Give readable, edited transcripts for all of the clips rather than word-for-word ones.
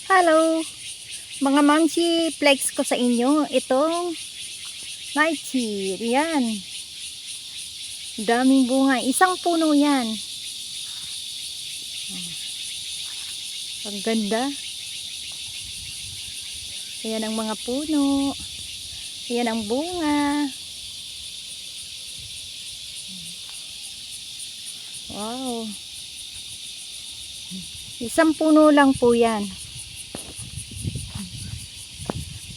Hello, mga mamsi, flex ko sa inyo itong lychee. Yan, daming bunga, isang puno yan. Ang ganda. Ayan ang mga puno, ayan ang bunga. Wow, isang puno lang po yan.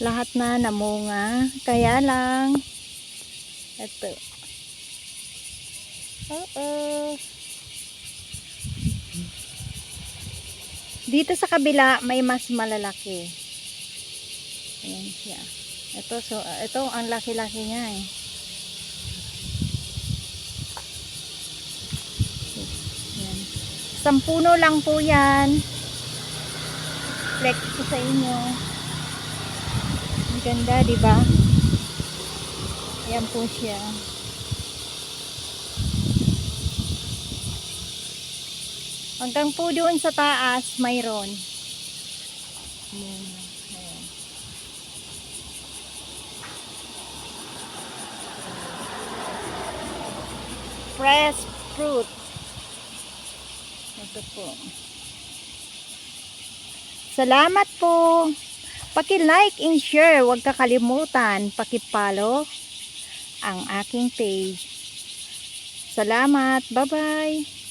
Lahat na namunga, kaya lang ito. Dito sa kabila may mas malalaki. Ayan siya. Ito ang laki-laki niya eh. Ayan. Isang puno lang po yan. Flex ko sa inyo. Ang ganda, di ba? Ayan po siya. Hanggang po doon sa taas, mayroon. Ayan. Fresh fruit. Ito po. Salamat po. Paki-like and share. Huwag kakalimutan. Paki-follow ang aking page. Salamat. Bye-bye.